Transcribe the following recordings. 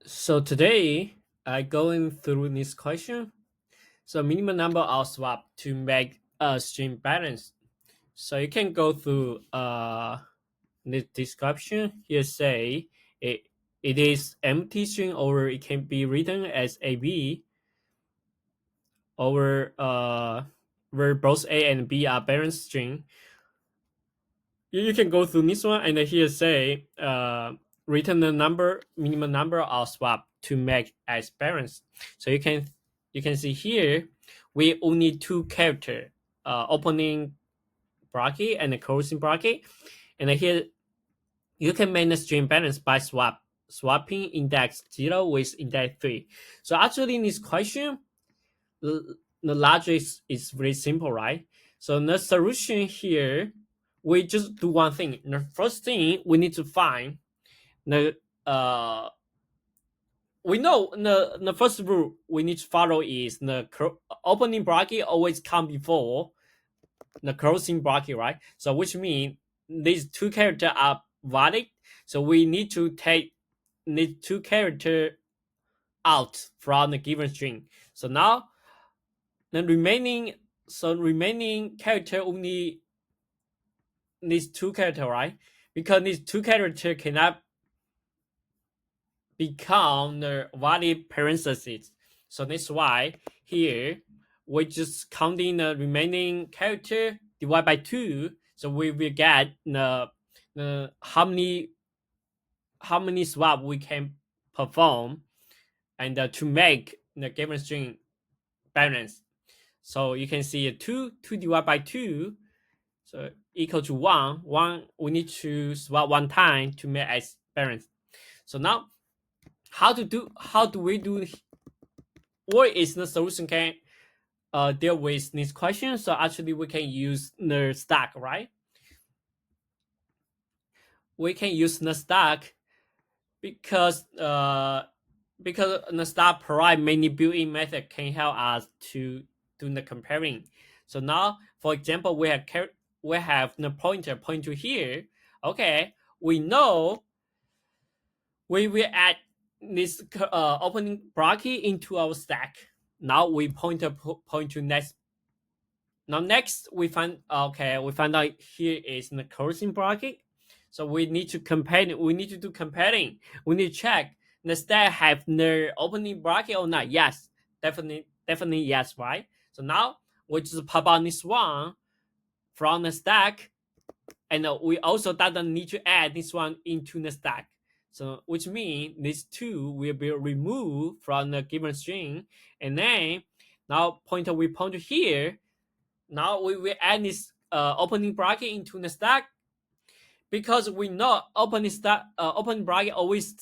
So today I going through this question. So minimum number of swap to make a string balance. So you can go through the description here. Say it is empty string, or it can be written as AB, or where both A and B are balanced string. You can go through this one and here say return the number minimum number of swap to make as parents. So you can see here we only two character, opening bracket and the closing bracket, and here you can make the string balance by swapping index 0 with index 3. So actually in this question, the logic is very simple, right? So the solution here, we just do one thing. The first thing we need to find the we know the first rule we need to follow is the opening bracket always come before the closing bracket, right? So which means these two characters are valid. So we need to take these two characters out from the given string. So now the remaining character only these two character, right? Because these two character cannot become the valid parentheses. So that's why here we just counting the remaining character divided by two. So we will get the how many swap we can perform and to make the given string balance. So you can see 2 divided by 2, so equal to 1. 1, we need to swap one time to make as balance. So now, how do we do, what is the solution can deal with this question? So actually we can use the stack, right? We can use the stack because the stack provide many built-in method can help us to do the comparing. So now, for example, we have the pointer point to here. Okay, we know we will add this opening bracket into our stack. Now we point to next. Now next we find out here is the closing bracket. So we need to compare. We need to do comparing. We need to check the stack have the opening bracket or not. Yes, definitely yes, right? So now we just pop on this one from the stack, and we also doesn't need to add this one into the stack. So which means these two will be removed from the given string, and then now we point here. Now we will add this opening bracket into the stack, because we know open bracket always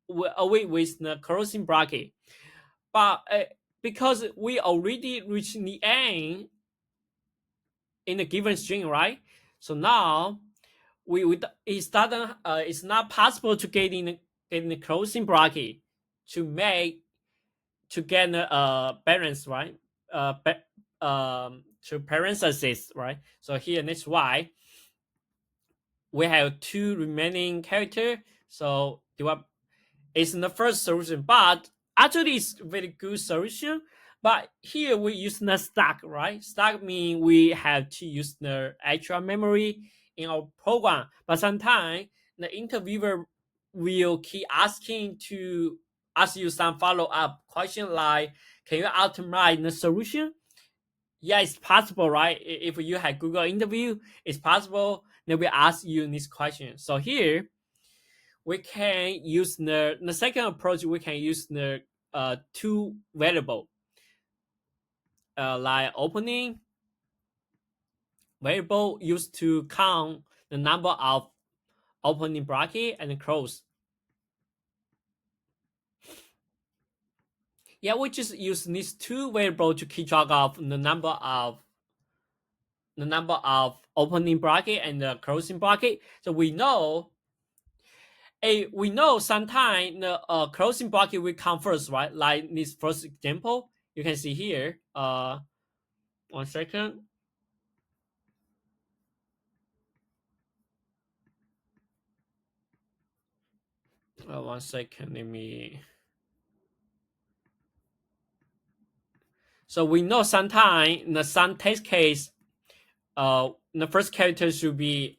with the closing bracket. But because we already reached the end in a given string, right? So now it's not possible to get in the closing bracket to make to get a balance, right? To parentheses, right? So here that's why we have two remaining character. So it's the first solution, but actually it's very good solution. But here we use the stack, right? Stack means we have to use the extra memory in our program. But sometimes the interviewer will keep asking to ask you some follow-up question like, can you automate the solution? Yeah, it's possible, right? If you had Google interview, it's possible they will ask you this question. So here we can use the second approach. We can use the two variable, like opening variable used to count the number of opening bracket and close. Yeah, we just use these two variable to keep track of the number of opening bracket and the closing bracket. So we know sometimes the closing bracket will come first, right? Like this first example, you can see here. 1 second. 1 second, let me. So we know sometimes in some test case, the first character should be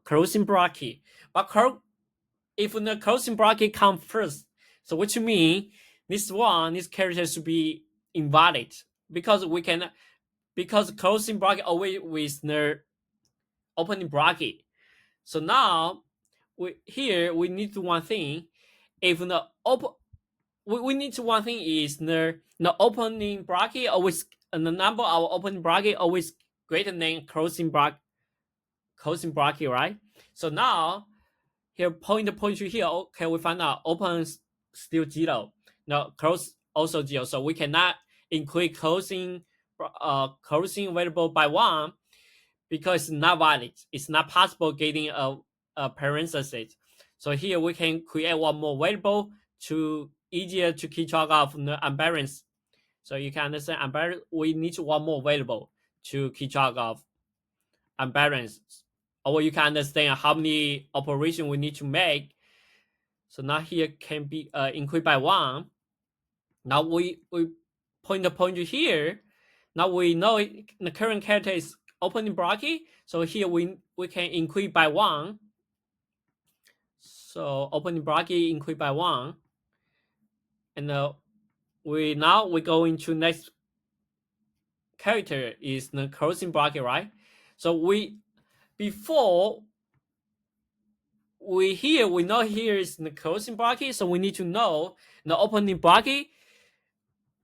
closing bracket, but if the closing bracket come first, so which mean this character should be invalid because closing bracket always with the opening bracket. So now we need to one thing. If the we need to one thing is the opening bracket always the number of opening bracket always greater than closing bracket, right? So now here point to here. Okay, we find out open still 0. Now close also 0. So we cannot include closing variable by 1 because it's not valid. It's not possible getting a parenthesis. So here we can create one more variable to easier to keep track of the unbalanced. So you can understand unbalanced. We need one more variable to keep track of unbalanced. Or you can understand how many operations we need to make. So now here can be increased by 1. Now we point to here. Now we know the current character is opening bracket. So here we can increase by 1. So opening bracket increase by 1. And we go into next character is the closing bracket, right? So before we know here is the closing bracket, so we need to know the opening bracket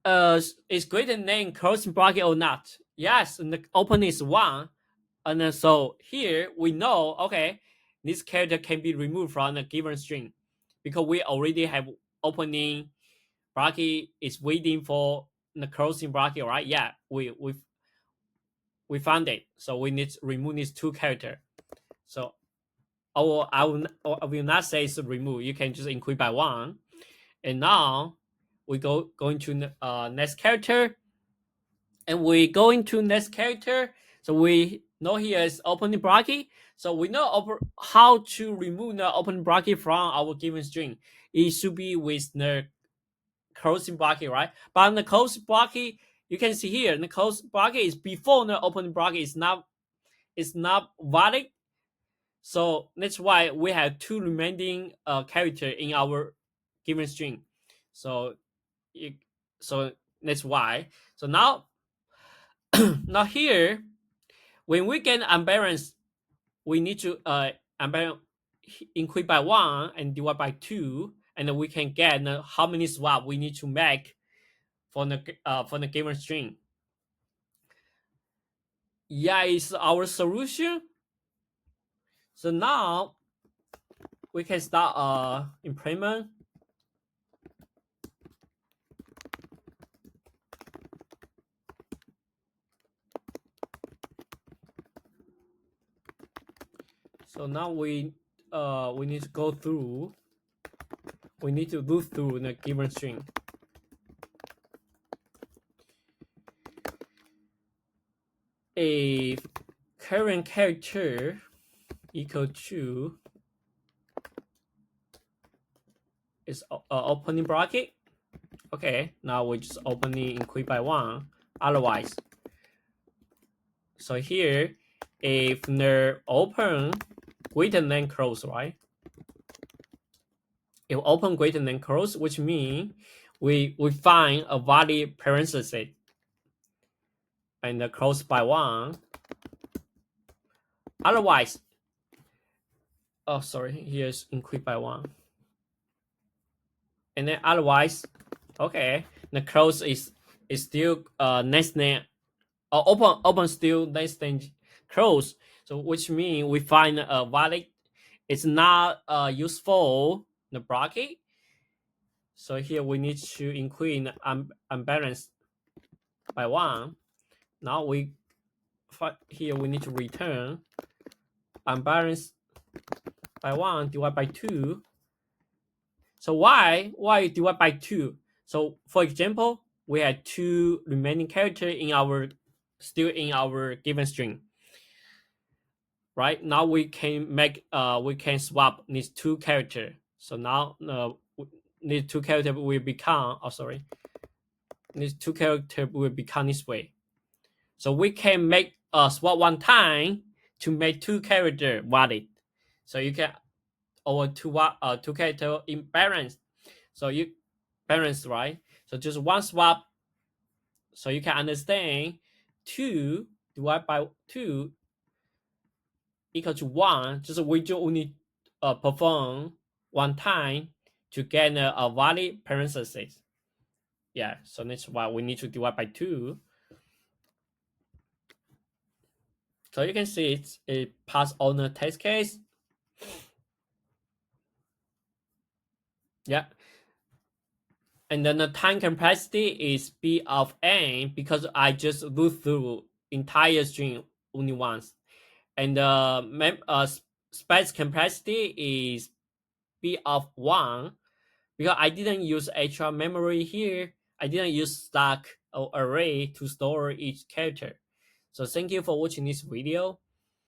is greater than closing bracket or not. Yes, and the opening is 1. And then so here we know, okay, this character can be removed from a given string because we already have opening bracket is waiting for the closing bracket, right? Yeah, we found it. So we need to remove these 2 characters. So I will not say it's remove. You can just increase by 1. And now we go into next character. And we go into next character. So we know here is opening bracket. So we know how to remove the opening bracket from our given string. It should be with the closing bracket, right? But in the closing bracket, you can see here, the closing bracket is before the opening bracket is not valid. So that's why we have 2 remaining character in our given string. So that's why. So now here, when we get unbalanced, we need to unbalance increase by 1 and divide by 2, and then we can get how many swap we need to make for the given string. Yeah, it's our solution. So now we can start implement. So now we need to go through. We need to loop through the given string. A current character equal to is opening bracket. Okay, now we just opening increase by 1. Otherwise, so here if the open greater than close, right? If open greater than close, which means we find a valid parenthesis and close by 1. Otherwise, oh sorry, here's increase by 1. And then otherwise, okay, the close is still less than open still less than close. So which means we find a valid. It's not useful the bracket. So here we need to increase unbalanced by 1. Now here we need to return unbalanced by 1 divided by 2. So why divide by 2? So for example, we have 2 remaining characters still in our given string. Right now we can swap these 2 characters. So now these two characters will become, these two characters will become this way. So we can make a swap one time to make two characters valid. So you can over two character in balance. So you balance, right? So just one swap. So you can understand 2 divided by 2 equal to 1. Just we just only perform one time to get a valid parenthesis. Yeah, so that's why we need to divide by 2. So you can see it's a pass on the test case. Yeah. And then the time complexity is B of n because I just loop through entire string only once. And the space complexity is B of 1 because I didn't use extra memory here. I didn't use stack or array to store each character. So thank you for watching this video.